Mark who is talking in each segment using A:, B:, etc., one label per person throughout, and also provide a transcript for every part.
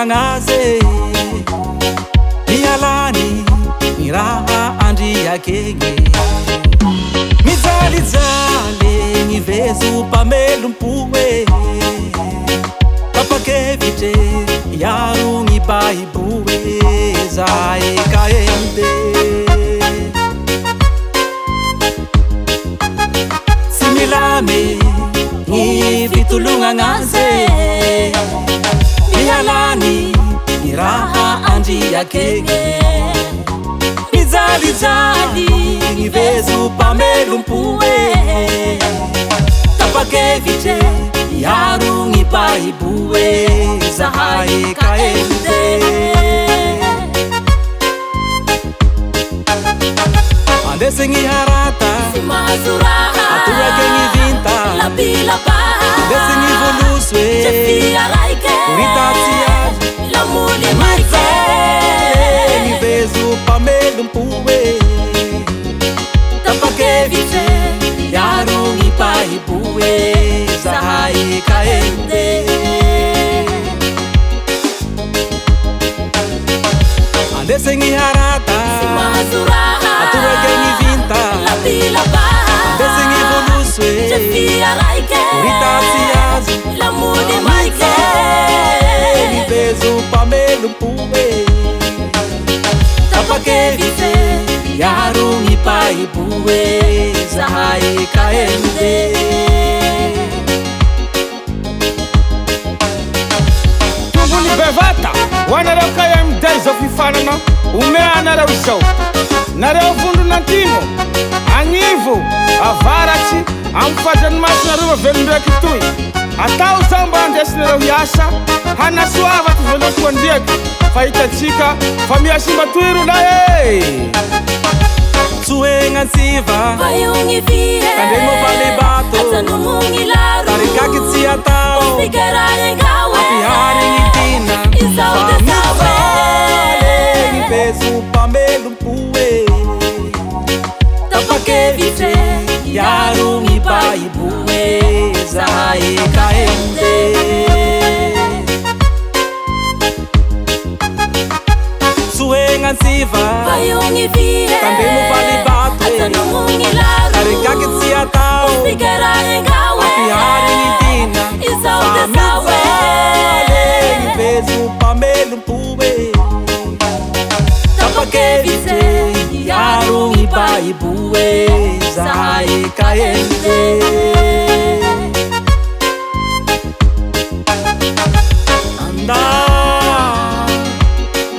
A: fitolognagn'azy mialany ny raha andriakegny mijalijaly ny vezo mpamelom-po tapakevitre iaro ny baibo zahay kaembe sy milame ny fitolognagn'azy mialany ny raha andriakegny mijalijaly ny vezo mpamelom-po tapakevitre iaro ny baibo zahay kaembe andesigny harata
B: sy mahazo raha
A: atorake ny vinta
B: labilabaha
A: andesigny volos
B: jefia raike
A: ritatsy azy
B: lamony maike
A: ny vezo mpamelom-po
B: tapakevitre
A: iaro ny baibo zahay kaembe andesigny harata
B: sy mahazo raha
A: atorake ny vinta
B: labilabaha
A: andesigny volos
B: jefia raike
A: ritatsy azy
B: lamony maike
A: ny vezo mpamelom-po tapakevitre iaro ny baibo zahay kaembe
C: tombony bevata ho anareo KMD zao fifanana omea anareo izao nareo vondron'antimo agnivo avaratsy amy fadranomasinareo avelondraiky toy atao zao mba andesinareo hiasa hanasoava ty veloko andriaky fa hitatsika fa miasimba toy rolahy
A: tsoegnatsiva
B: vayogny vie
A: tandregny mofaly bato
B: atanomogny laro
A: tarikaky tsy atao
B: fikaraengawe
A: apiharigny dina
B: izao de sawe
A: ny vezo mpamelom-po
B: tapakevitre
A: iaro ny baibo zahay kaembe tsoegnatsiva
B: vayogny vie
A: tandregny mofaly bato
B: atanomogny laro
A: tarikaky tsy atao
B: fikaraengawe
A: apiharigny dina
B: izao de sawe
A: ny vezo mpamelom-po tapakevitre iaro ny baibo zahay kaembe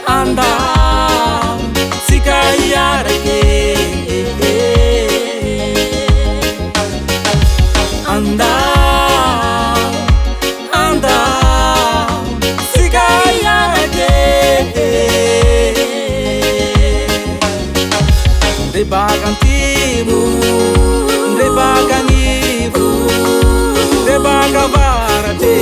A: anda sika iarake anda sika iarake ndrebaka antimo ndrebaka agnivo ndrebaka avaratre